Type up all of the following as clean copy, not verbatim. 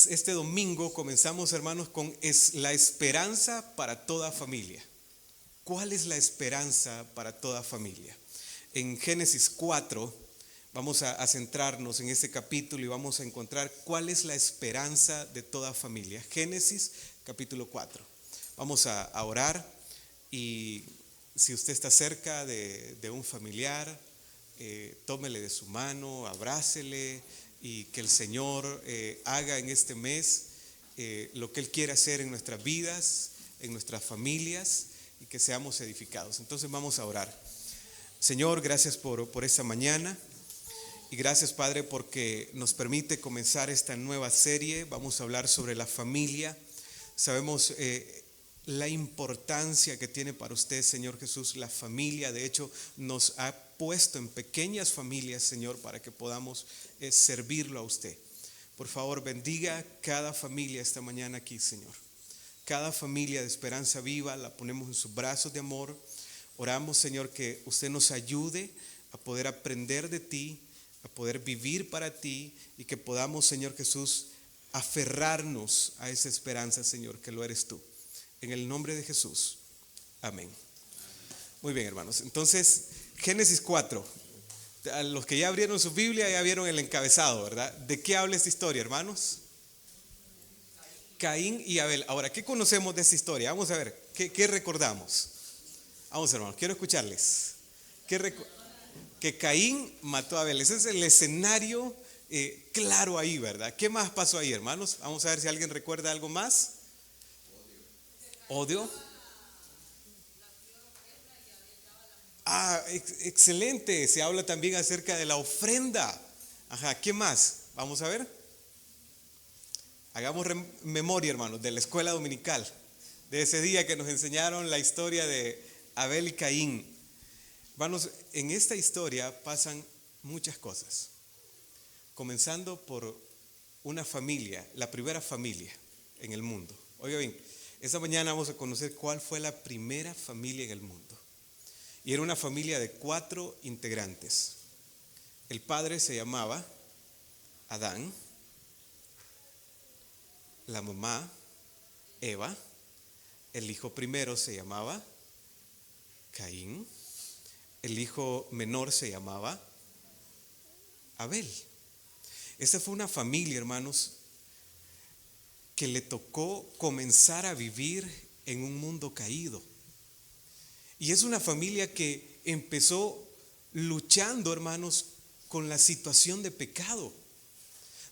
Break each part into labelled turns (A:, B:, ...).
A: Este domingo comenzamos, hermanos, con la esperanza para toda familia. ¿Cuál es la esperanza para toda familia? En Génesis 4 vamos a centrarnos en este capítulo y vamos a encontrar cuál es la esperanza de toda familia. Génesis capítulo 4. Vamos a orar, y si usted está cerca de un familiar, tómele de su mano, abrácele, y que el Señor haga en este mes lo que Él quiere hacer en nuestras vidas, en nuestras familias, y que seamos edificados. Entonces vamos a orar. Señor, gracias por esta mañana, y gracias, Padre, porque nos permite comenzar esta nueva serie. Vamos a hablar sobre la familia. Sabemos la importancia que tiene para usted, Señor Jesús, la familia. De hecho, nos ha puesto en pequeñas familias, Señor, para que podamos servirlo a usted. Por favor, bendiga cada familia esta mañana aquí, Señor. Cada familia de Esperanza Viva la ponemos en sus brazos de amor. Oramos, Señor, que usted nos ayude a poder aprender de ti, a poder vivir para ti, y que podamos, Señor Jesús, aferrarnos a esa esperanza, Señor, que lo eres tú. En el nombre de Jesús. Amén. Muy bien, hermanos. Entonces, Génesis 4. A los que ya abrieron su Biblia ya vieron el encabezado, ¿verdad? ¿De qué habla esta historia, hermanos? Caín y Abel. Ahora, ¿qué conocemos de esta historia? Vamos a ver, ¿qué recordamos? Vamos, hermanos, quiero escucharles. Que Caín mató a Abel. Ese es el escenario claro ahí, ¿verdad? ¿Qué más pasó ahí, hermanos? Vamos a ver si alguien recuerda algo más. Odio. Excelente. Se habla también acerca de la ofrenda. Ajá, ¿qué más? Vamos a ver. Hagamos memoria, hermanos, de la escuela dominical, de ese día que nos enseñaron la historia de Abel y Caín. Hermanos, en esta historia pasan muchas cosas, comenzando por una familia, la primera familia en el mundo. Oiga bien, esta mañana vamos a conocer cuál fue la primera familia en el mundo. Y era una familia de 4 integrantes. El padre se llamaba Adán, la mamá Eva, el hijo primero se llamaba Caín, el hijo menor se llamaba Abel. Esta fue una familia, hermanos, que le tocó comenzar a vivir en un mundo caído. Y es una familia que empezó luchando, hermanos, con la situación de pecado.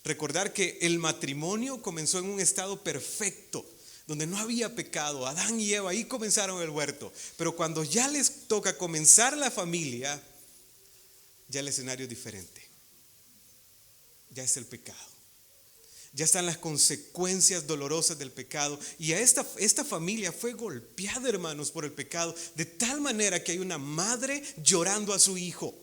A: Recordar que el matrimonio comenzó en un estado perfecto, donde no había pecado. Adán y Eva ahí comenzaron el huerto. Pero cuando ya les toca comenzar la familia, ya el escenario es diferente. Ya es el pecado. Ya están las consecuencias dolorosas del pecado. Y a esta familia fue golpeada, hermanos, por el pecado, de tal manera que hay una madre llorando a su hijo.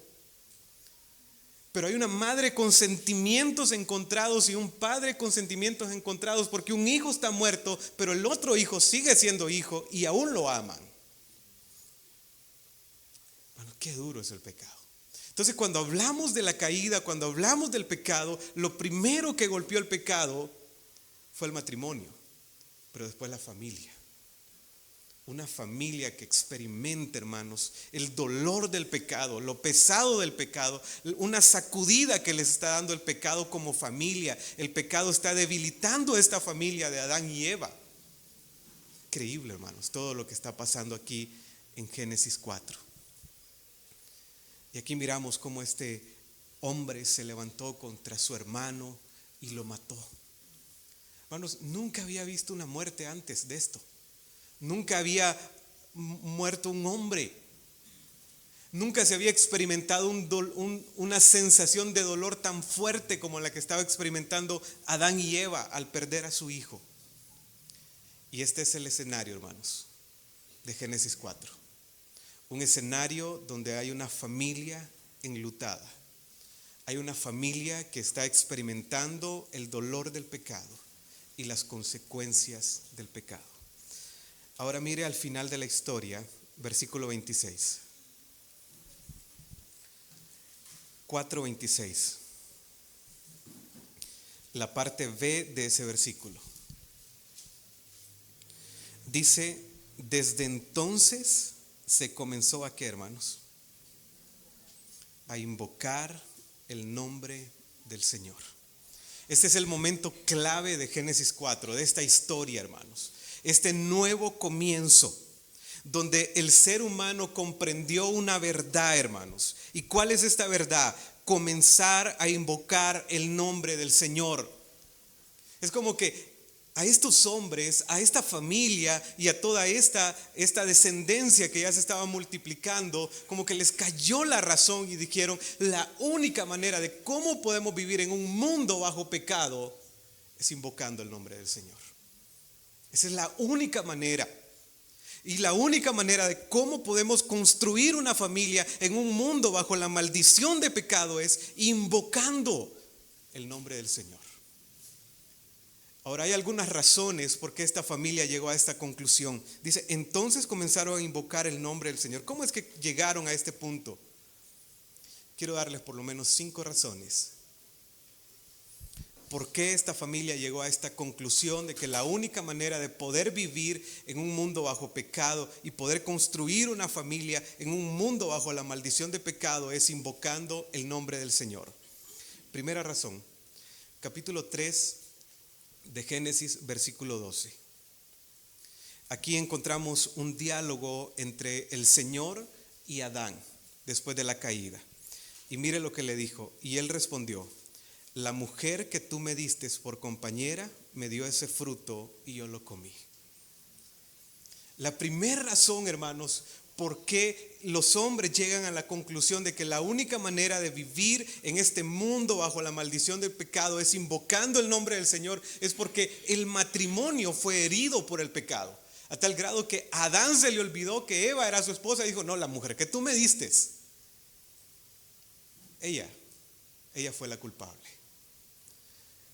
A: Pero hay una madre con sentimientos encontrados y un padre con sentimientos encontrados, porque un hijo está muerto, pero el otro hijo sigue siendo hijo y aún lo aman. Bueno, qué duro es el pecado. Entonces, cuando hablamos de la caída, cuando hablamos del pecado, lo primero que golpeó el pecado fue el matrimonio, pero después la familia. Una familia que experimenta, hermanos, el dolor del pecado, lo pesado del pecado, una sacudida que les está dando el pecado como familia. El pecado está debilitando a esta familia de Adán y Eva. Increíble, hermanos, todo lo que está pasando aquí en Génesis 4. Y aquí miramos cómo este hombre se levantó contra su hermano y lo mató. Hermanos, nunca había visto una muerte antes de esto. Nunca había muerto un hombre. Nunca se había experimentado una sensación de dolor tan fuerte como la que estaba experimentando Adán y Eva al perder a su hijo. Y este es el escenario, hermanos, de Génesis 4. Un escenario donde hay una familia enlutada. Hay una familia que está experimentando el dolor del pecado y las consecuencias del pecado. Ahora mire al final de la historia, versículo 26. 4:26. la parte B de ese versículo. Dice, desde entonces se comenzó a ¿qué, hermanos? A invocar el nombre del Señor. Este es el momento clave de Génesis 4, de esta historia, hermanos. Este nuevo comienzo, donde el ser humano comprendió una verdad, hermanos. ¿Y cuál es esta verdad? Comenzar a invocar el nombre del Señor. Es como que a estos hombres, a esta familia y a toda esta descendencia que ya se estaba multiplicando, como que les cayó la razón y dijeron, la única manera de cómo podemos vivir en un mundo bajo pecado es invocando el nombre del Señor. Esa es la única manera. Y la única manera de cómo podemos construir una familia en un mundo bajo la maldición de pecado es invocando el nombre del Señor. Ahora hay algunas razones por qué esta familia llegó a esta conclusión. Dice, entonces comenzaron a invocar el nombre del Señor. ¿Cómo es que llegaron a este punto? Quiero darles por lo menos 5 razones. ¿Por qué esta familia llegó a esta conclusión de que la única manera de poder vivir en un mundo bajo pecado y poder construir una familia en un mundo bajo la maldición de pecado es invocando el nombre del Señor? Primera razón, capítulo 3 de Génesis, versículo 12. Aquí encontramos un diálogo entre el Señor y Adán después de la caída. Y mire lo que le dijo. Y él respondió, la mujer que tú me diste por compañera me dio ese fruto y yo lo comí. La primera razón, hermanos, por qué los hombres llegan a la conclusión de que la única manera de vivir en este mundo bajo la maldición del pecado es invocando el nombre del Señor, es porque el matrimonio fue herido por el pecado. A tal grado que a Adán se le olvidó que Eva era su esposa y dijo, no, la mujer que tú me diste, ella fue la culpable.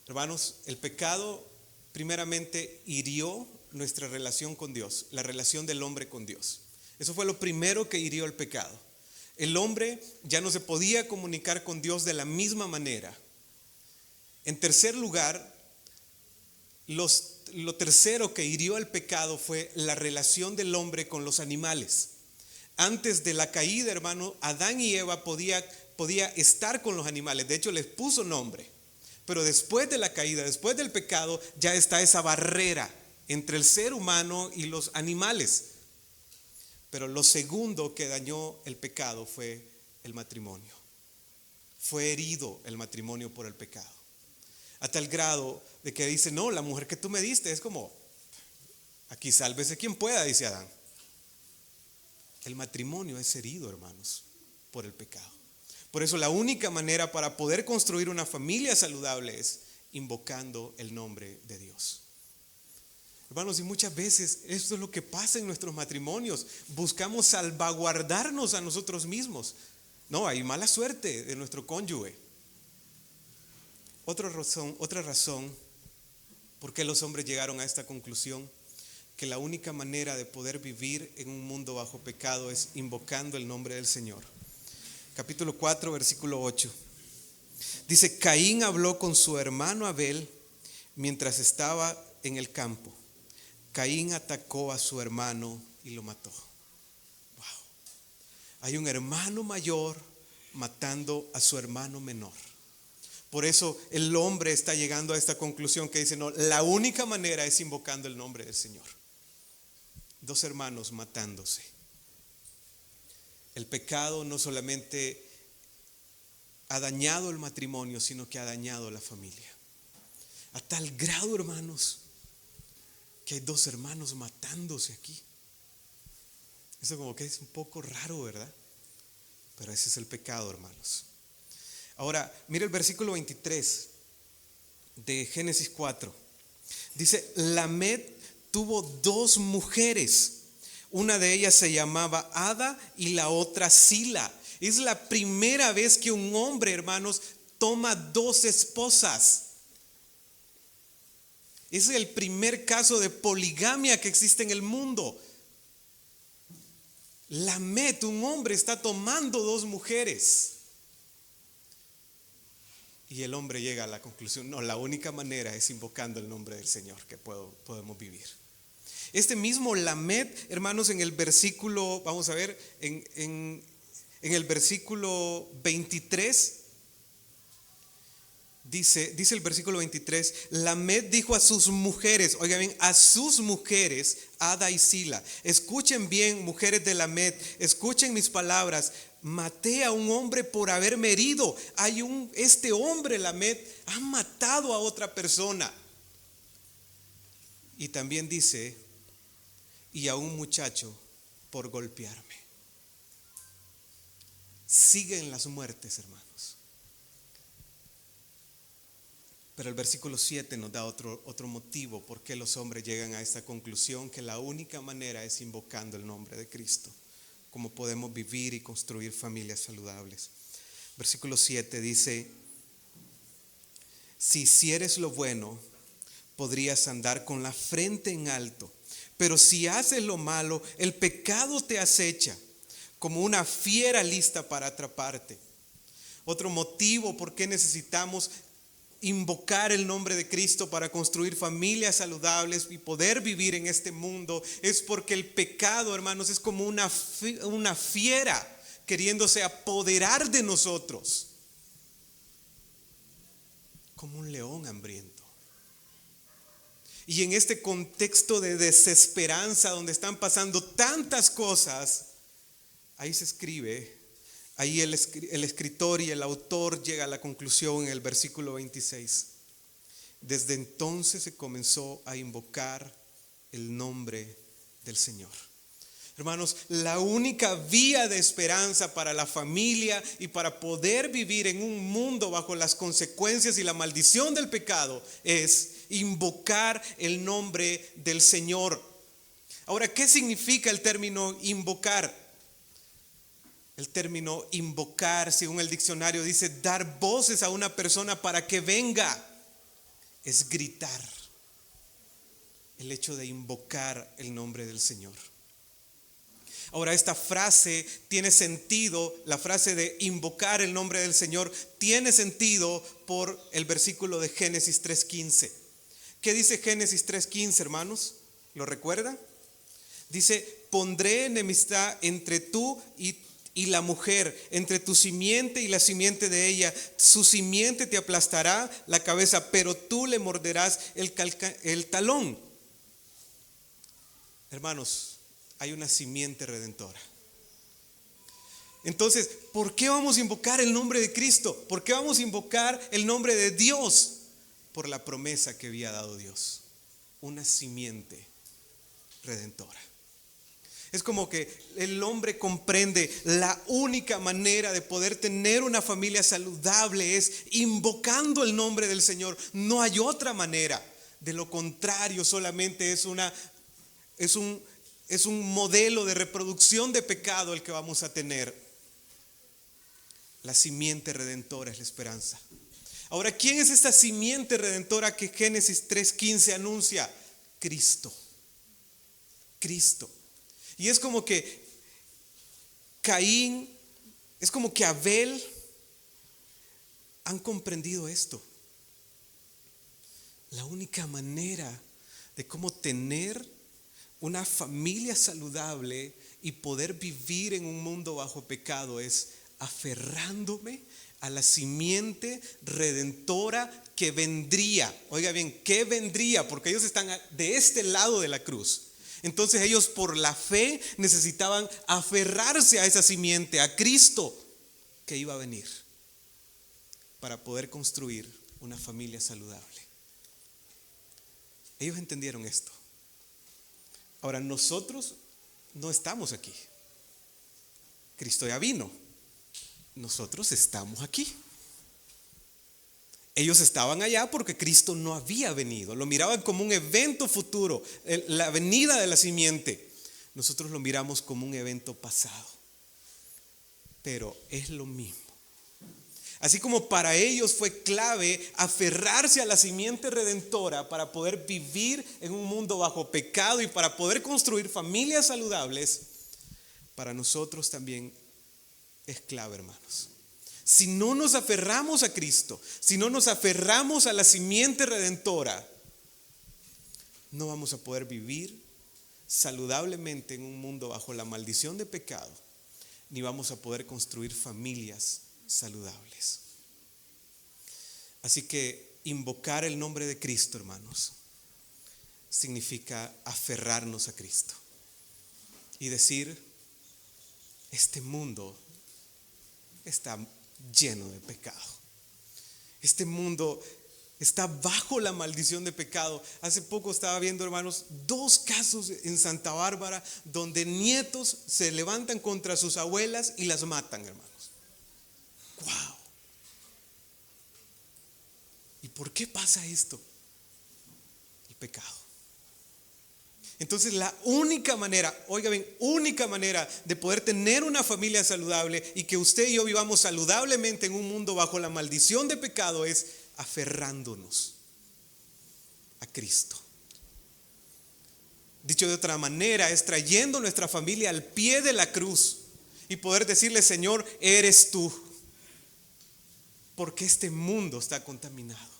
A: Hermanos, el pecado primeramente hirió nuestra relación con Dios, la relación del hombre con Dios. Eso fue lo primero que hirió el pecado. El hombre ya no se podía comunicar con Dios de la misma manera. En tercer lugar, lo tercero que hirió el pecado fue la relación del hombre con los animales. Antes de la caída, hermano, Adán y Eva podía estar con los animales. De hecho, les puso nombre. Pero después de la caída, después del pecado, ya está esa barrera entre el ser humano y los animales. Pero lo segundo que dañó el pecado fue el matrimonio. Fue herido el matrimonio por el pecado. A tal grado de que dice, no, la mujer que tú me diste es como, aquí sálvese quien pueda, dice Adán. El matrimonio es herido, hermanos, por el pecado. Por eso la única manera para poder construir una familia saludable es invocando el nombre de Dios. Hermanos, y muchas veces esto es lo que pasa en nuestros matrimonios. Buscamos salvaguardarnos a nosotros mismos. No, hay mala suerte de nuestro cónyuge. Otra razón por qué los hombres llegaron a esta conclusión, que la única manera de poder vivir en un mundo bajo pecado es invocando el nombre del Señor. Capítulo 4, versículo 8. Dice, Caín habló con su hermano Abel mientras estaba en el campo. Caín atacó a su hermano y lo mató. Wow. Hay un hermano mayor matando a su hermano menor. Por eso el hombre está llegando a esta conclusión que dice, no, la única manera es invocando el nombre del Señor. 2 hermanos matándose. El pecado no solamente ha dañado el matrimonio, sino que ha dañado la familia. A tal grado, hermanos, que hay 2 hermanos matándose aquí. Eso como que es un poco raro, ¿verdad? Pero ese es el pecado, hermanos. Ahora, mira el versículo 23 de Génesis 4. Dice, Lamed tuvo 2 mujeres. Una de ellas se llamaba Ada y la otra Sila. Es la primera vez que un hombre, hermanos, toma 2 esposas. Es el primer caso de poligamia que existe en el mundo. Lamed, un hombre, está tomando 2 mujeres. Y el hombre llega a la conclusión, no, la única manera es invocando el nombre del Señor que podemos vivir. Este mismo Lamed, hermanos, en el versículo, vamos a ver, en el versículo 23, dice el versículo 23, Lamed dijo a sus mujeres, oigan bien, a sus mujeres, Ada y Sila, escuchen bien, mujeres de Lamed, escuchen mis palabras, maté a un hombre por haberme herido. Este hombre, Lamed, ha matado a otra persona. Y también dice, y a un muchacho por golpearme. Siguen las muertes, hermanos. Pero el versículo 7 nos da otro motivo por qué los hombres llegan a esta conclusión, que la única manera es invocando el nombre de Cristo, como podemos vivir y construir familias saludables. Versículo 7 dice, si hicieres lo bueno, podrías andar con la frente en alto, pero si haces lo malo, el pecado te acecha como una fiera lista para atraparte. Otro motivo por qué necesitamos invocar el nombre de Cristo para construir familias saludables y poder vivir en este mundo es porque el pecado, hermanos, es como una fiera queriéndose apoderar de nosotros, como un león hambriento. Y en este contexto de desesperanza, donde están pasando tantas cosas, ahí se escribe, ahí el escritor y el autor llega a la conclusión en el versículo 26. Desde entonces se comenzó a invocar el nombre del Señor. Hermanos, la única vía de esperanza para la familia y para poder vivir en un mundo bajo las consecuencias y la maldición del pecado es invocar el nombre del Señor. Ahora, ¿qué significa el término invocar? El término invocar, según el diccionario, dice dar voces a una persona para que venga. Es gritar. El hecho de invocar el nombre del Señor. Ahora, esta frase tiene sentido, la frase de invocar el nombre del Señor tiene sentido por el versículo de Génesis 3:15. ¿Qué dice Génesis 3:15, hermanos? ¿Lo recuerdan? Dice, pondré enemistad entre tú y la mujer, entre tu simiente y la simiente de ella. Su simiente te aplastará la cabeza, pero tú le morderás el talón. Hermanos, hay una simiente redentora. Entonces, ¿por qué vamos a invocar el nombre de Cristo? ¿Por qué vamos a invocar el nombre de Dios? Por la promesa que había dado Dios. Una simiente redentora. Es como que el hombre comprende la única manera de poder tener una familia saludable es invocando el nombre del Señor. No hay otra manera. De lo contrario, solamente es un modelo de reproducción de pecado el que vamos a tener. La simiente redentora es la esperanza. Ahora, ¿quién es esta simiente redentora que Génesis 3:15 anuncia? Cristo. Cristo. Y es como que Caín, es como que Abel han comprendido esto. La única manera de cómo tener una familia saludable y poder vivir en un mundo bajo pecado es aferrándome a la simiente redentora que vendría. Oiga bien, ¿qué vendría? Porque ellos están de este lado de la cruz. Entonces ellos por la fe necesitaban aferrarse a esa simiente, a Cristo que iba a venir para poder construir una familia saludable. Ellos entendieron esto. Ahora nosotros no estamos aquí. Cristo ya vino. Nosotros estamos aquí. Ellos estaban allá porque Cristo no había venido. Lo miraban como un evento futuro, la venida de la simiente. Nosotros lo miramos como un evento pasado. Pero es lo mismo. Así como para ellos fue clave aferrarse a la simiente redentora para poder vivir en un mundo bajo pecado y para poder construir familias saludables, para nosotros también es clave, hermanos. Si no nos aferramos a Cristo, si no nos aferramos a la simiente redentora, no vamos a poder vivir saludablemente en un mundo bajo la maldición de pecado, ni vamos a poder construir familias saludables. Así que invocar el nombre de Cristo, hermanos, significa aferrarnos a Cristo y decir: este mundo está lleno de pecado. Este mundo está bajo la maldición de pecado. Hace poco estaba viendo, hermanos, 2 casos en Santa Bárbara donde nietos se levantan contra sus abuelas y las matan, hermanos. ¡Wow! ¿Y por qué pasa esto? El pecado. Entonces la única manera, oiga bien, única manera de poder tener una familia saludable y que usted y yo vivamos saludablemente en un mundo bajo la maldición de pecado es aferrándonos a Cristo. Dicho de otra manera, es trayendo nuestra familia al pie de la cruz y poder decirle: Señor, eres tú, porque este mundo está contaminado.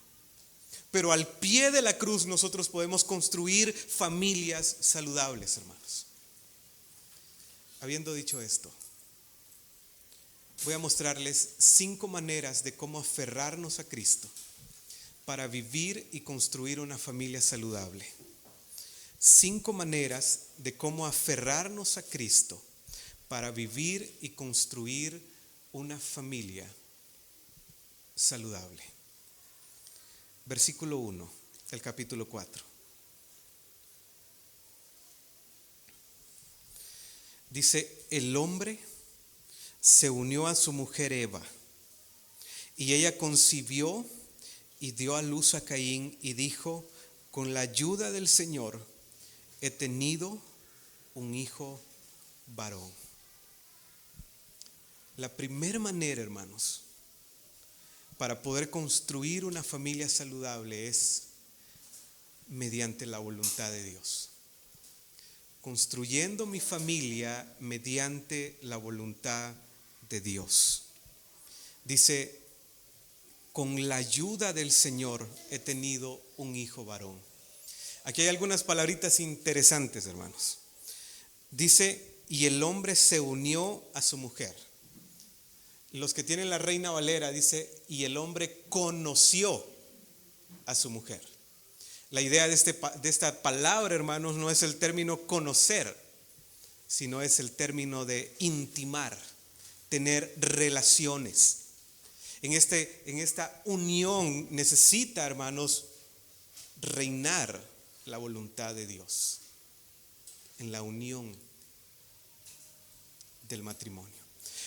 A: Pero al pie de la cruz nosotros podemos construir familias saludables, hermanos. Habiendo dicho esto, voy a mostrarles 5 maneras de cómo aferrarnos a Cristo para vivir y construir una familia saludable. 5 maneras de cómo aferrarnos a Cristo para vivir y construir una familia saludable. Versículo 1 del capítulo 4. Dice: el hombre se unió a su mujer Eva, y ella concibió y dio a luz a Caín, y dijo: con la ayuda del Señor he tenido un hijo varón. La primera manera, hermanos, para poder construir una familia saludable es mediante la voluntad de Dios. Construyendo mi familia mediante la voluntad de Dios. Dice: con la ayuda del Señor he tenido un hijo varón. Aquí hay algunas palabritas interesantes, hermanos. Dice: y el hombre se unió a su mujer. Los que tienen la Reina Valera dice: y el hombre conoció a su mujer. La idea de esta palabra, hermanos, no es el término conocer, sino es el término de intimar, tener relaciones. En esta unión necesita, hermanos, reinar la voluntad de Dios en la unión del matrimonio.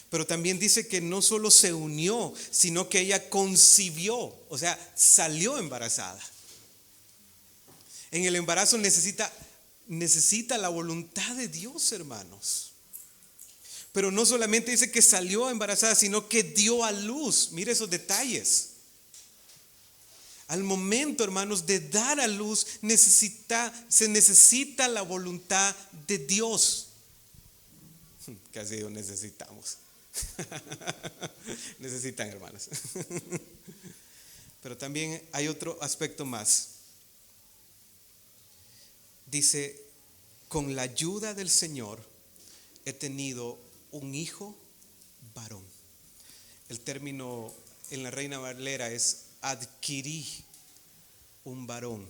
A: Pero también dice que no solo se unió, sino que ella concibió, o sea, salió embarazada. En el embarazo necesita la voluntad de Dios, hermanos. Pero no solamente dice que salió embarazada, sino que dio a luz. Mire esos detalles. Al momento, hermanos, de dar a luz, se necesita la voluntad de Dios. Casi lo necesitamos. Necesitan, hermanos. Pero también hay otro aspecto más. Dice: con la ayuda del Señor he tenido un hijo varón. El término en la Reina Valera es: adquirí un varón.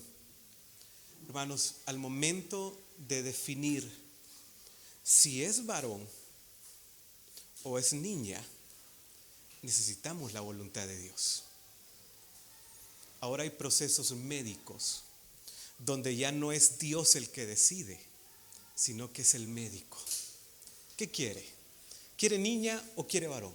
A: Hermanos, al momento de definir si es varón o es niña, necesitamos la voluntad de Dios. Ahora hay procesos médicos donde ya no es Dios el que decide, sino que es el médico. ¿Qué quiere? ¿Quiere niña o quiere varón?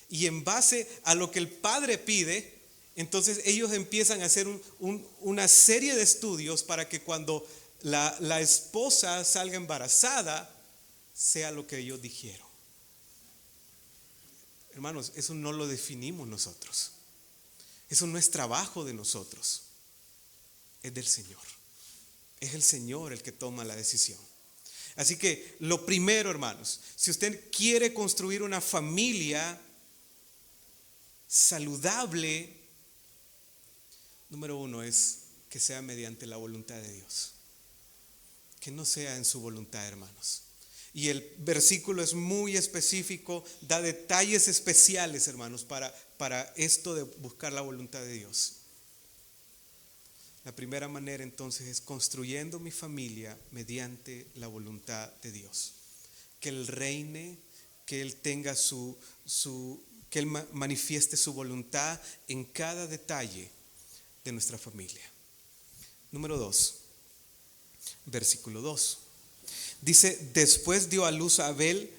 A: Y en base a lo que el padre pide, entonces ellos empiezan a hacer una serie de estudios para que cuando la esposa salga embarazada, sea lo que ellos dijeron. Hermanos, eso no lo definimos nosotros. Eso no es trabajo de nosotros. Es del Señor. Es el Señor el que toma la decisión. Así que lo primero, hermanos, si usted quiere construir una familia saludable, número uno, es que sea mediante la voluntad de Dios. Que no sea en su voluntad, hermanos. Y el versículo es muy específico, da detalles especiales, hermanos, para esto de buscar la voluntad de Dios. La primera manera entonces es construyendo mi familia mediante la voluntad de Dios. Que Él reine, que Él tenga que Él manifieste su voluntad en cada detalle de nuestra familia. Número 2, versículo 2. Dice, después dio a luz a Abel,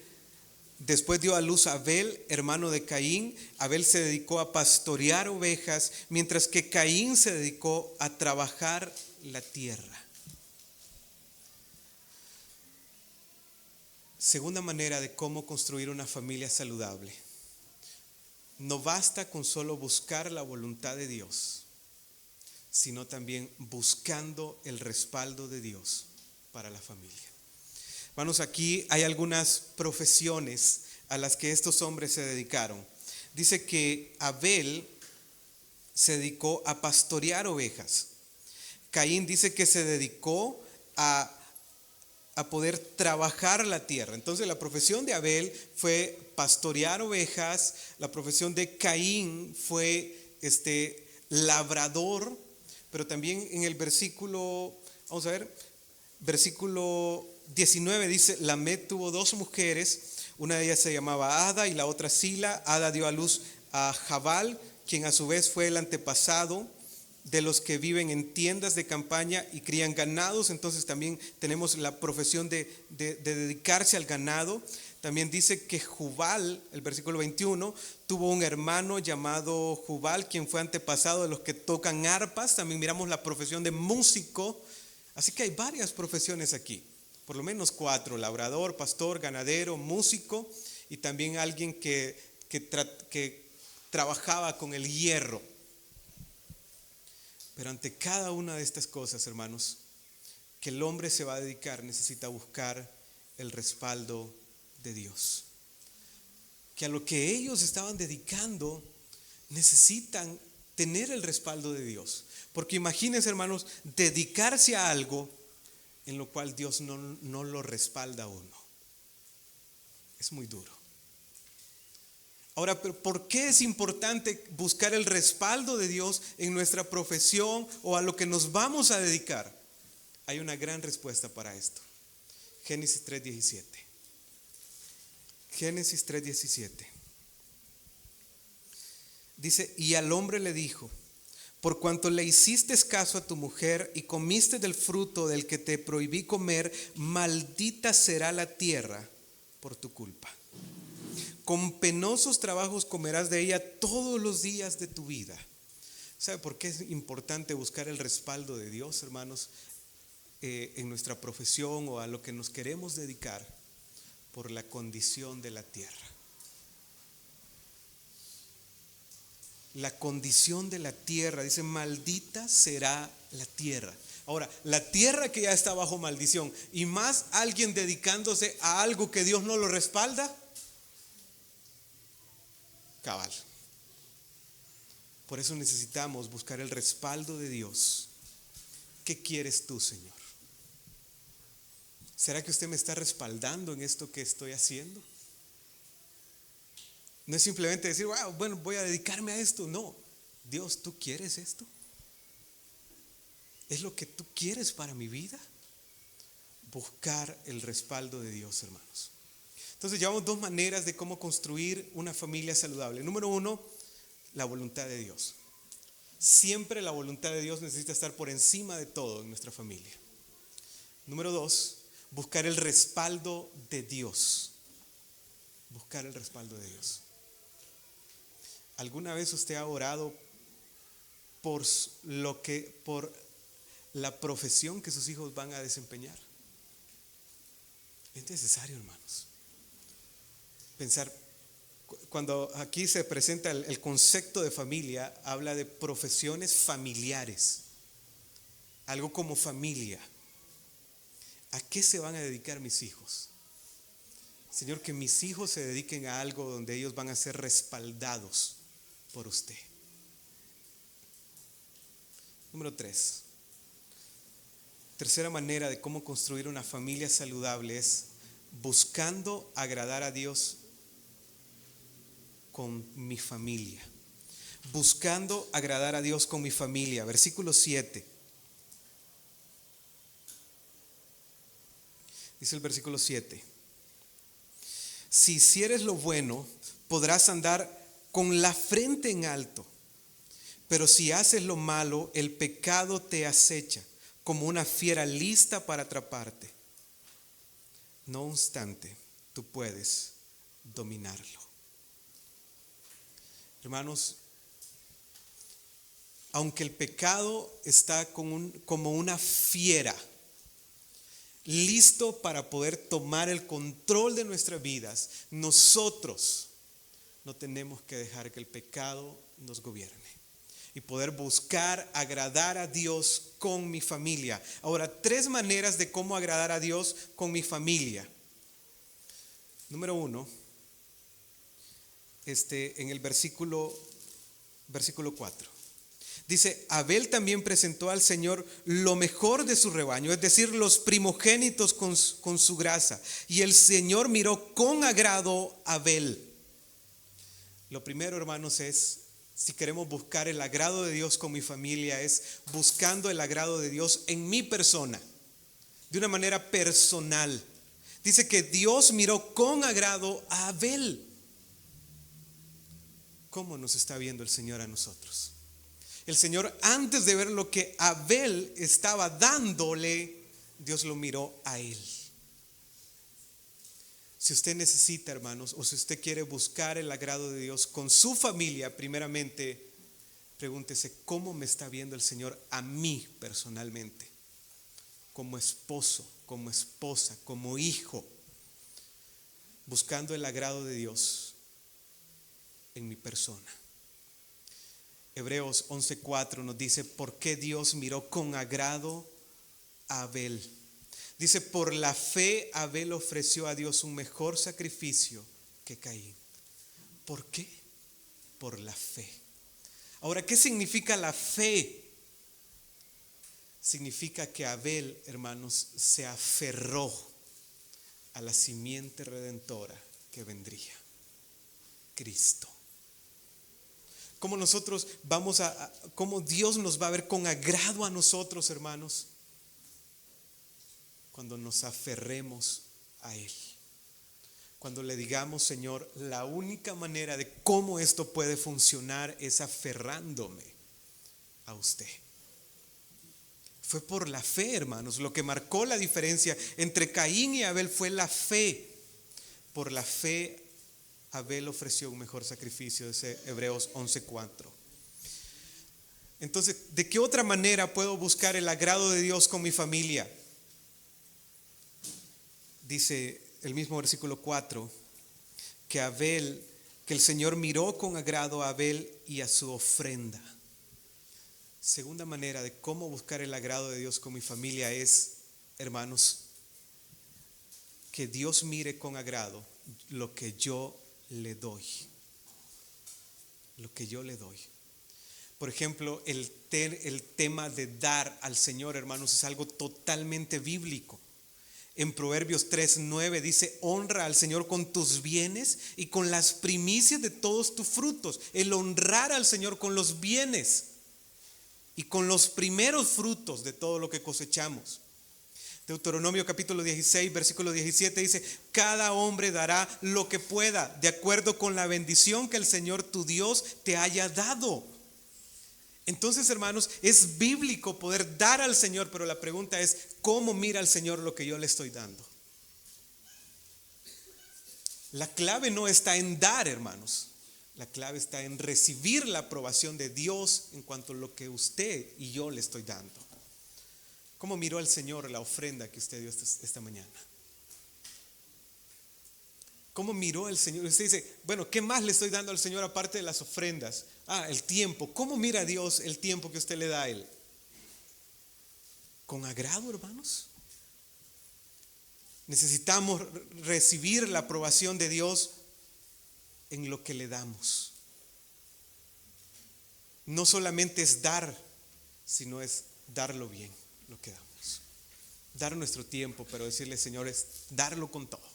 A: hermano de Caín. Abel se dedicó a pastorear ovejas, mientras que Caín se dedicó a trabajar la tierra. Segunda manera de cómo construir una familia saludable. No basta con solo buscar la voluntad de Dios, sino también buscando el respaldo de Dios para la familia. Hermanos, aquí hay algunas profesiones a las que estos hombres se dedicaron. Dice que Abel se dedicó a pastorear ovejas. Caín dice que se dedicó a poder trabajar la tierra. Entonces la profesión de Abel fue pastorear ovejas, la profesión de Caín fue labrador, pero también en el versículo, vamos a ver, versículo 19 dice, Lamed tuvo 2 mujeres, una de ellas se llamaba Ada y la otra Sila. Ada dio a luz a Jabal, quien a su vez fue el antepasado de los que viven en tiendas de campaña y crían ganados. Entonces también tenemos la profesión de dedicarse al ganado. También dice que Jubal, el versículo 21, tuvo un hermano llamado Jubal, quien fue antepasado de los que tocan arpas. También miramos la profesión de músico. Así que hay varias profesiones aquí, por lo menos 4: labrador, pastor, ganadero, músico y también alguien que trabajaba con el hierro. Pero ante cada una de estas cosas, hermanos, que el hombre se va a dedicar, necesita buscar el respaldo de Dios. Que a lo que ellos estaban dedicando necesitan tener el respaldo de Dios. Porque imagínense, hermanos, dedicarse a algo en lo cual Dios no lo respalda a uno. Es muy duro. Ahora, ¿por qué es importante buscar el respaldo de Dios en nuestra profesión o a lo que nos vamos a dedicar? Hay una gran respuesta para esto. Génesis 3:17. Génesis 3:17. Dice, y al hombre le dijo, por cuanto le hiciste caso a tu mujer y comiste del fruto del que te prohibí comer, maldita será la tierra por tu culpa. Con penosos trabajos comerás de ella todos los días de tu vida. ¿Sabe por qué es importante buscar el respaldo de Dios, hermanos, en nuestra profesión o a lo que nos queremos dedicar? Por la condición de la tierra. La condición de la tierra, dice, maldita será la tierra. Ahora, la tierra que ya está bajo maldición, y más alguien dedicándose a algo que Dios no lo respalda, cabal. Por eso necesitamos buscar el respaldo de Dios. ¿Qué quieres tú, Señor? ¿Será que usted me está respaldando en esto que estoy haciendo? No es simplemente decir, wow, bueno, voy a dedicarme a esto. No, Dios, ¿tú quieres esto? ¿Es lo que tú quieres para mi vida? Buscar el respaldo de Dios, hermanos. Entonces llevamos 2 maneras de cómo construir una familia saludable. Número 1, la voluntad de Dios. Siempre la voluntad de Dios necesita estar por encima de todo en nuestra familia. Número 2, buscar el respaldo de Dios. Buscar el respaldo de Dios. ¿Alguna vez usted ha orado por la profesión que sus hijos van a desempeñar? Es necesario, hermanos, pensar. Cuando aquí se presenta el concepto de familia, habla de profesiones familiares, algo como familia. ¿A qué se van a dedicar mis hijos? Señor, que mis hijos se dediquen a algo donde ellos van a ser respaldados por usted. Número 3. Tercera manera de cómo construir una familia saludable es buscando agradar a Dios con mi familia. Buscando agradar a Dios con mi familia. Versículo 7. Dice el versículo 7. Si hicieres lo bueno, podrás andar con la frente en alto. Pero si haces lo malo, el pecado te acecha como una fiera lista para atraparte. No obstante, tú puedes dominarlo. Hermanos, aunque el pecado está como una fiera, listo para poder tomar el control de nuestras vidas, nosotros no tenemos que dejar que el pecado nos gobierne y poder buscar agradar a Dios con mi familia. Ahora, 3 maneras de cómo agradar a Dios con mi familia. Número 1, en el versículo 4. Dice, Abel también presentó al Señor lo mejor de su rebaño, es decir, los primogénitos con su grasa. Y el Señor miró con agrado a Abel. Lo primero, hermanos, es, si queremos buscar el agrado de Dios con mi familia, es buscando el agrado de Dios en mi persona, de una manera personal. Dice que Dios miró con agrado a Abel. ¿Cómo nos está viendo el Señor a nosotros? El Señor, antes de ver lo que Abel estaba dándole, Dios lo miró a él. Si usted necesita, hermanos, o si usted quiere buscar el agrado de Dios con su familia, primeramente, pregúntese, ¿cómo me está viendo el Señor a mí personalmente? Como esposo, como esposa, como hijo, buscando el agrado de Dios en mi persona. Hebreos 11:4 nos dice por qué Dios miró con agrado a Abel. Dice, por la fe Abel ofreció a Dios un mejor sacrificio que Caín. ¿Por qué? Por la fe. Ahora, ¿qué significa la fe? Significa que Abel, hermanos, se aferró a la simiente redentora que vendría, Cristo. Cómo nosotros cómo Dios nos va a ver con agrado a nosotros, hermanos, cuando nos aferremos a Él. Cuando le digamos, Señor, la única manera de cómo esto puede funcionar es aferrándome a usted. Fue por la fe, hermanos. Lo que marcó la diferencia entre Caín y Abel fue la fe. Por la fe Abel ofreció un mejor sacrificio, dice Hebreos 11:4. Entonces, ¿de qué otra manera puedo buscar el agrado de Dios con mi familia? Dice el mismo versículo 4, que el Señor miró con agrado a Abel y a su ofrenda. Segunda manera de cómo buscar el agrado de Dios con mi familia es, hermanos, que Dios mire con agrado lo que yo le doy. Lo que yo le doy. Por ejemplo, el tema de dar al Señor, hermanos, es algo totalmente bíblico. En Proverbios 3:9 dice, honra al Señor con tus bienes y con las primicias de todos tus frutos. El honrar al Señor con los bienes y con los primeros frutos de todo lo que cosechamos. Deuteronomio capítulo 16, versículo 17 dice, cada hombre dará lo que pueda, de acuerdo con la bendición que el Señor tu Dios te haya dado. Entonces, hermanos, es bíblico poder dar al Señor, pero la pregunta es, ¿cómo mira el Señor lo que yo le estoy dando? La clave no está en dar, hermanos. La clave está en recibir la aprobación de Dios en cuanto a lo que usted y yo le estoy dando. ¿Cómo miró el Señor la ofrenda que usted dio esta mañana? ¿Cómo miró el Señor? Usted dice, bueno, ¿qué más le estoy dando al Señor aparte de las ofrendas? El tiempo. ¿Cómo mira Dios el tiempo que usted le da a Él? ¿Con agrado, hermanos? Necesitamos recibir la aprobación de Dios en lo que le damos. no solamente es dar, sino es darlo bien, lo que damos. Dar nuestro tiempo, pero decirle, Señor, es darlo con todo.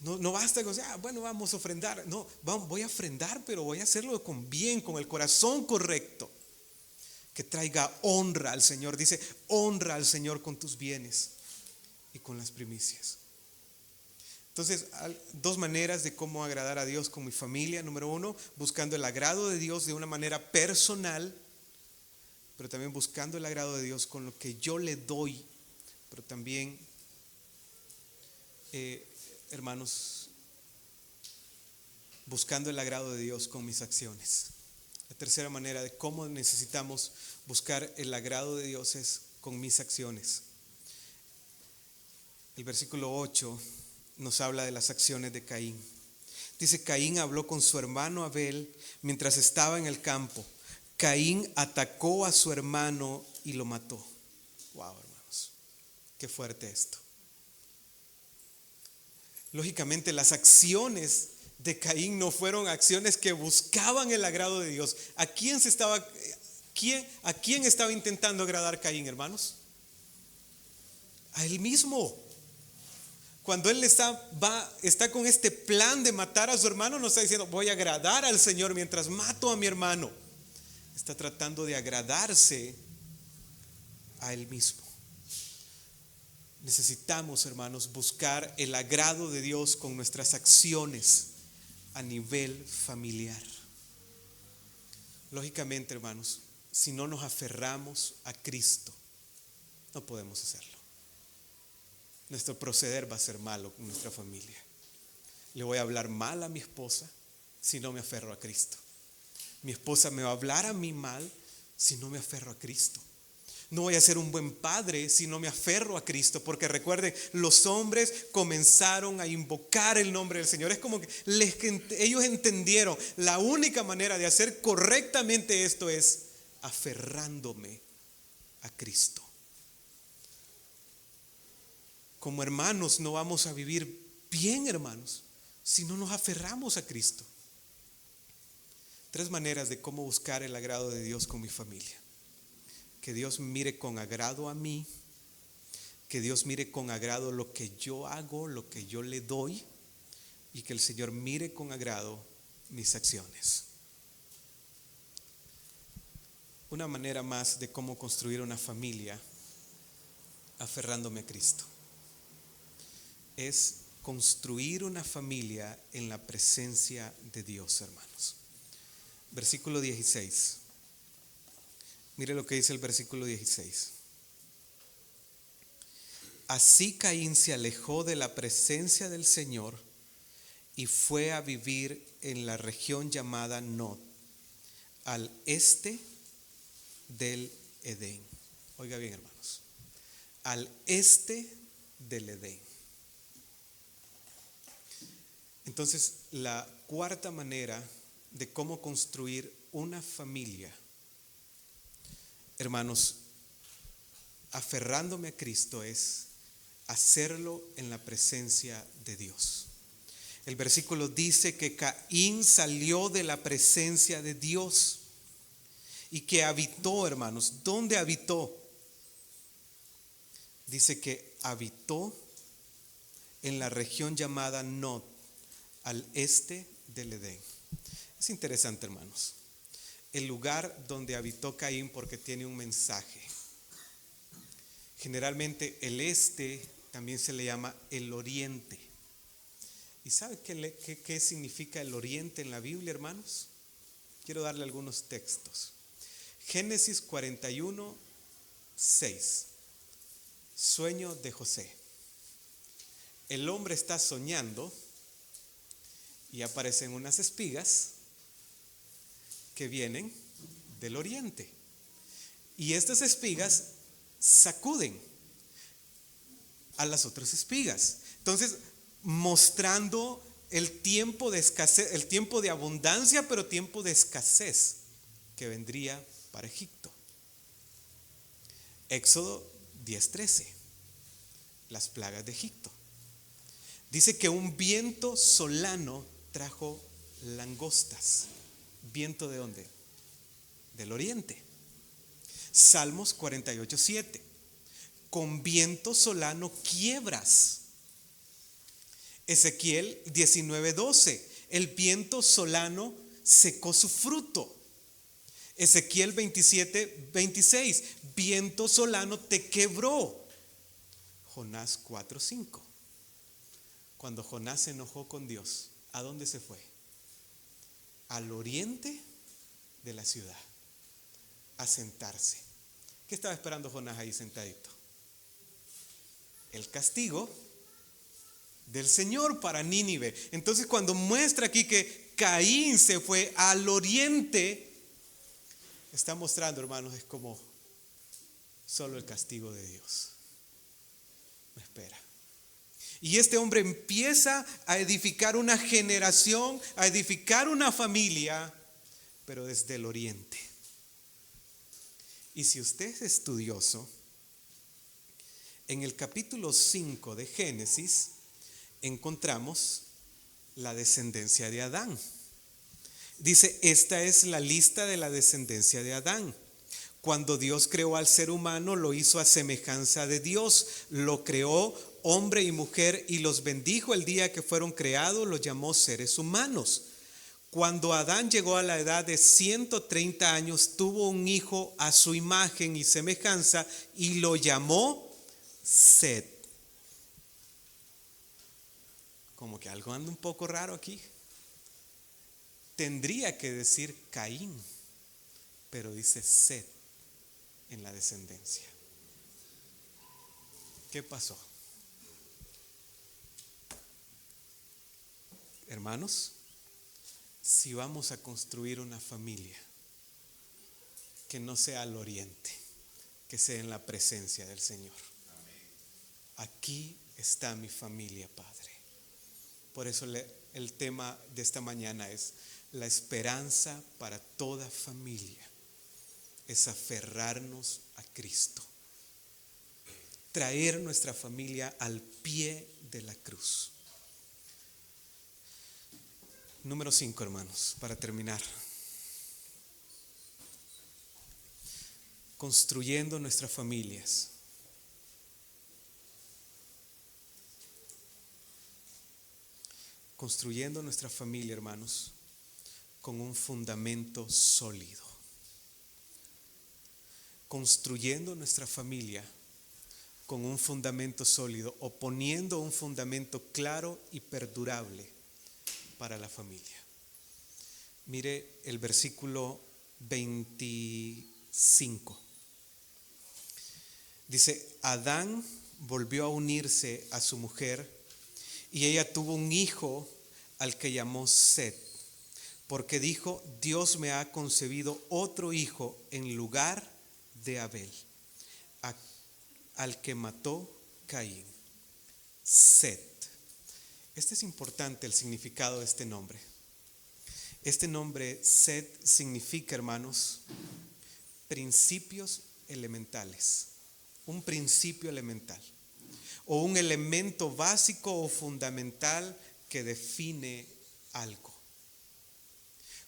A: No basta con decir, bueno, vamos a ofrendar. No, voy a ofrendar, pero voy a hacerlo con bien, con el corazón correcto, que traiga honra al Señor. Dice, honra al Señor con tus bienes y con las primicias. Entonces, dos maneras de cómo agradar a Dios con mi familia. Número uno, buscando el agrado de Dios de una manera personal, pero también buscando el agrado de Dios con lo que yo le doy, pero también, hermanos, buscando el agrado de Dios con mis acciones. La tercera manera de cómo necesitamos buscar el agrado de Dios es con mis acciones. El versículo 8 nos habla de las acciones de Caín. Dice, Caín habló con su hermano Abel mientras estaba en el campo. Caín atacó a su hermano y lo mató. Wow, hermanos, qué fuerte esto. Lógicamente, las acciones de Caín no fueron acciones que buscaban el agrado de Dios. ¿A quién estaba intentando agradar Caín, hermanos? A él mismo. Cuando él está con este plan de matar a su hermano, no está diciendo, voy a agradar al Señor mientras mato a mi hermano. Está tratando de agradarse a él mismo. Necesitamos, hermanos, buscar el agrado de Dios con nuestras acciones a nivel familiar. Lógicamente, hermanos, si no nos aferramos a Cristo, no podemos hacerlo. Nuestro proceder va a ser malo con nuestra familia. Le voy a hablar mal a mi esposa si no me aferro a Cristo. Mi esposa me va a hablar a mí mal si no me aferro a Cristo. No voy a ser un buen padre si no me aferro a Cristo, porque recuerden, los hombres comenzaron a invocar el nombre del Señor. Es como que ellos entendieron, la única manera de hacer correctamente esto es aferrándome a Cristo. Como hermanos no vamos a vivir bien, hermanos, si no nos aferramos a Cristo. 3 maneras de cómo buscar el agrado de Dios con mi familia. Que Dios mire con agrado a mí, que Dios mire con agrado lo que yo hago, lo que yo le doy, y que el Señor mire con agrado mis acciones. Una manera más de cómo construir una familia aferrándome a Cristo es construir una familia en la presencia de Dios, hermanos. Versículo 16. Mire lo que dice el versículo 16. Así Caín se alejó de la presencia del Señor y fue a vivir en la región llamada Nod, al este del Edén. Oiga bien, hermanos, al este del Edén. Entonces, la cuarta manera de cómo construir una familia, hermanos, aferrándome a Cristo, es hacerlo en la presencia de Dios. El versículo dice que Caín salió de la presencia de Dios y que habitó, hermanos. ¿Dónde habitó? Dice que habitó en la región llamada Nod, al este del Edén. Es interesante, hermanos, el lugar donde habitó Caín, porque tiene un mensaje. Generalmente el este también se le llama el oriente. ¿Y sabe qué significa el oriente en la Biblia, hermanos? Quiero darle algunos textos. Génesis 41, 6. Sueño de José. El hombre está soñando y aparecen unas espigas que vienen del oriente. Y estas espigas sacuden a las otras espigas. Entonces, mostrando el tiempo de escasez, el tiempo de abundancia, pero tiempo de escasez que vendría para Egipto. Éxodo 10:13, las plagas de Egipto. Dice que un viento solano trajo langostas ¿Viento de dónde? Del oriente. Salmos 48:7. Con viento solano quiebras. Ezequiel 19:12. El viento solano secó su fruto. Ezequiel 27:26. Viento solano te quebró. Jonás 4:5. Cuando Jonás se enojó con Dios, ¿a dónde se fue? Al oriente de la ciudad, a sentarse. ¿Qué estaba esperando Jonás ahí sentadito? El castigo del Señor para Nínive. Entonces, cuando muestra aquí que Caín se fue al oriente, está mostrando, hermanos, es como solo el castigo de Dios me espera. Y este hombre empieza a edificar una generación, a edificar una familia, pero desde el oriente. Y si usted es estudioso, en el capítulo 5 de Génesis encontramos la descendencia de Adán. Dice, esta es la lista de la descendencia de Adán. Cuando Dios creó al ser humano, lo hizo a semejanza de Dios. Lo creó hombre y mujer y los bendijo el día que fueron creados, los llamó seres humanos. Cuando Adán llegó a la edad de 130 años, tuvo un hijo a su imagen y semejanza y lo llamó Set. Como que algo anda un poco raro aquí. Tendría que decir Caín, pero dice Set en la descendencia. ¿Qué pasó? Hermanos, si vamos a construir una familia que no sea al oriente, que sea en la presencia del Señor. Aquí está mi familia, Padre. Por eso el tema de esta mañana es la esperanza para toda familia. Es aferrarnos a Cristo. Traer nuestra familia al pie de la cruz. Número 5, hermanos, para terminar. Construyendo nuestras familias. Construyendo nuestra familia, hermanos, con un fundamento sólido. Construyendo nuestra familia con un fundamento sólido o poniendo un fundamento claro y perdurable para la familia. Mire el versículo 25. Dice, Adán volvió a unirse a su mujer y ella tuvo un hijo al que llamó Set, porque dijo, Dios me ha concebido otro hijo en lugar de Abel, al que mató Caín. Set. Este es importante, el significado de este nombre. Este nombre Set significa, hermanos, principios elementales. Un principio elemental o un elemento básico o fundamental que define algo.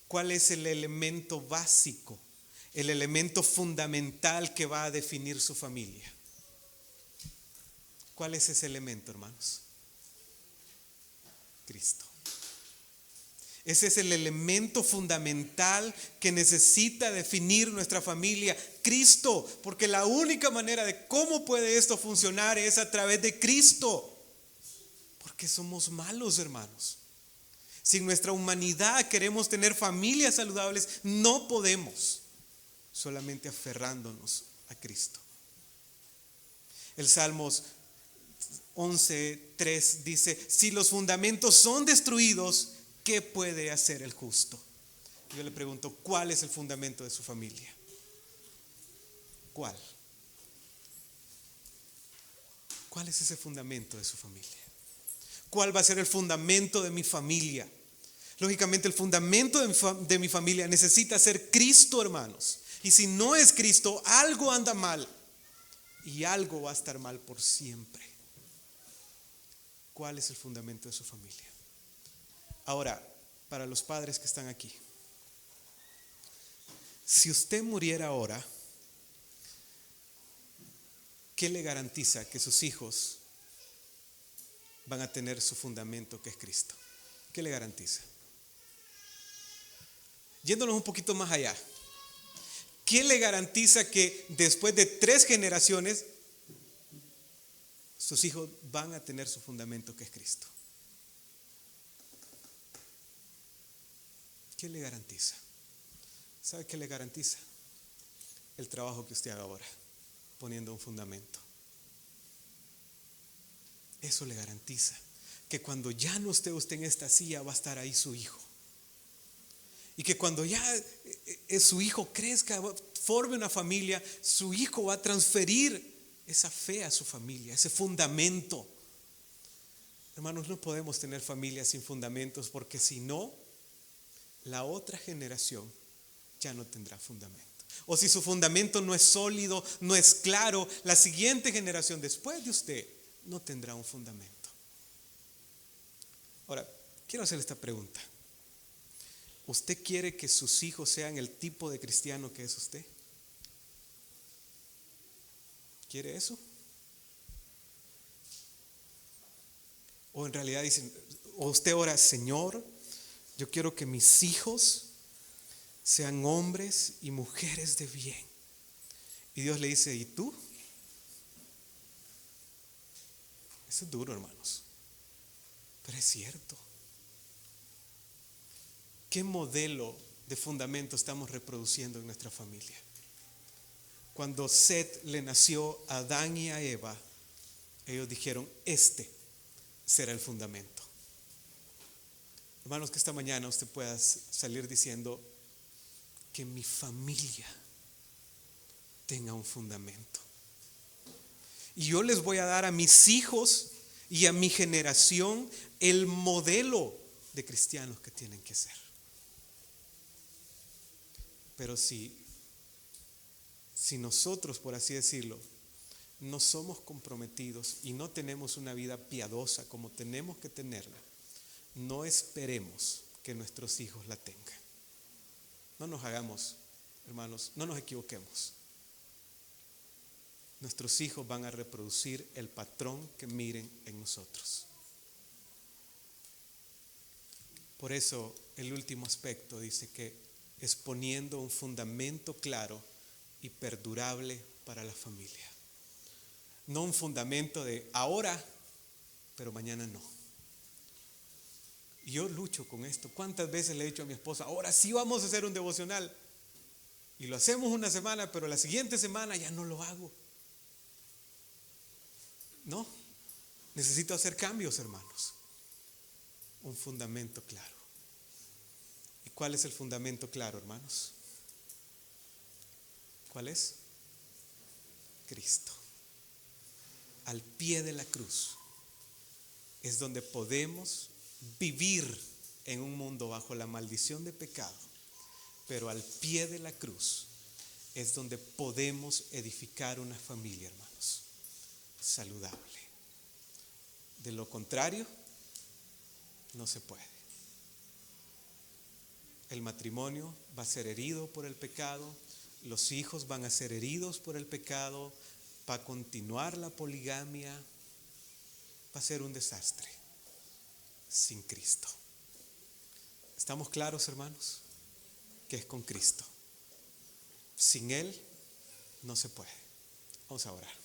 A: ¿Cuál es el elemento básico, el elemento fundamental que va a definir su familia? ¿Cuál es ese elemento, hermanos? Cristo. Ese es el elemento fundamental que necesita definir nuestra familia, Cristo, porque la única manera de cómo puede esto funcionar es a través de Cristo, porque somos malos, hermanos. Si en nuestra humanidad queremos tener familias saludables, no podemos, solamente aferrándonos a Cristo. El Salmos 11:3 dice, si los fundamentos son destruidos, ¿qué puede hacer el justo? Yo le pregunto, ¿cuál es el fundamento de su familia? ¿Cuál? ¿Cuál es ese fundamento de su familia? ¿Cuál va a ser el fundamento de mi familia? Lógicamente el fundamento de mi familia necesita ser Cristo, hermanos. Y si no es Cristo, algo anda mal. Y algo va a estar mal por siempre. ¿Cuál es el fundamento de su familia? Ahora, para los padres que están aquí, Si usted muriera ahora, ¿qué le garantiza que sus hijos van a tener su fundamento, que es Cristo? ¿Qué le garantiza? Yéndonos un poquito más allá, ¿qué le garantiza que después de 3 generaciones sus hijos van a tener su fundamento, que es Cristo? ¿Qué le garantiza? ¿Sabe qué le garantiza? El trabajo que usted haga ahora, poniendo un fundamento. Eso le garantiza que cuando ya no esté usted en esta silla, va a estar ahí su hijo. Y que cuando ya su hijo crezca, forme una familia, su hijo va a transferir esa fe a su familia, ese fundamento. Hermanos, no podemos tener familias sin fundamentos, porque si no, la otra generación ya no tendrá fundamento. O si su fundamento no es sólido, no es claro, la siguiente generación después de usted no tendrá un fundamento. Ahora, quiero hacerle esta pregunta. ¿Usted quiere que sus hijos sean el tipo de cristiano que es usted? ¿Quiere eso? O en realidad dicen, o usted ora, Señor, yo quiero que mis hijos sean hombres y mujeres de bien. Y Dios le dice, ¿y tú? Eso es duro, hermanos, pero es cierto. ¿Qué modelo de fundamento estamos reproduciendo en nuestra familia? Cuando Set le nació a Adán y a Eva, ellos dijeron, este será el fundamento. Hermanos, que esta mañana usted pueda salir diciendo que mi familia tenga un fundamento. Y yo les voy a dar a mis hijos y a mi generación el modelo de cristianos que tienen que ser. Pero si nosotros, por así decirlo, no somos comprometidos y no tenemos una vida piadosa como tenemos que tenerla, no esperemos que nuestros hijos la tengan. No nos hagamos, hermanos, no nos equivoquemos. Nuestros hijos van a reproducir el patrón que miren en nosotros. Por eso el último aspecto dice que es poniendo un fundamento claro y perdurable para la familia. No un fundamento de ahora, pero mañana no. Y yo lucho con esto. ¿Cuántas veces le he dicho a mi esposa, ahora sí vamos a hacer un devocional? Y lo hacemos una semana, pero la siguiente semana ya no lo hago. No, necesito hacer cambios, hermanos. Un fundamento claro. ¿Y cuál es el fundamento claro, hermanos? ¿Cuál es? Cristo. Al pie de la cruz es donde podemos vivir en un mundo bajo la maldición de pecado, pero al pie de la cruz es donde podemos edificar una familia, hermanos, saludable. De lo contrario, no se puede. El matrimonio va a ser herido por el pecado, los hijos van a ser heridos por el pecado, va a continuar la poligamia, va a ser un desastre sin Cristo. ¿Estamos claros, hermanos? Que es con Cristo. Sin Él no se puede. Vamos a orar.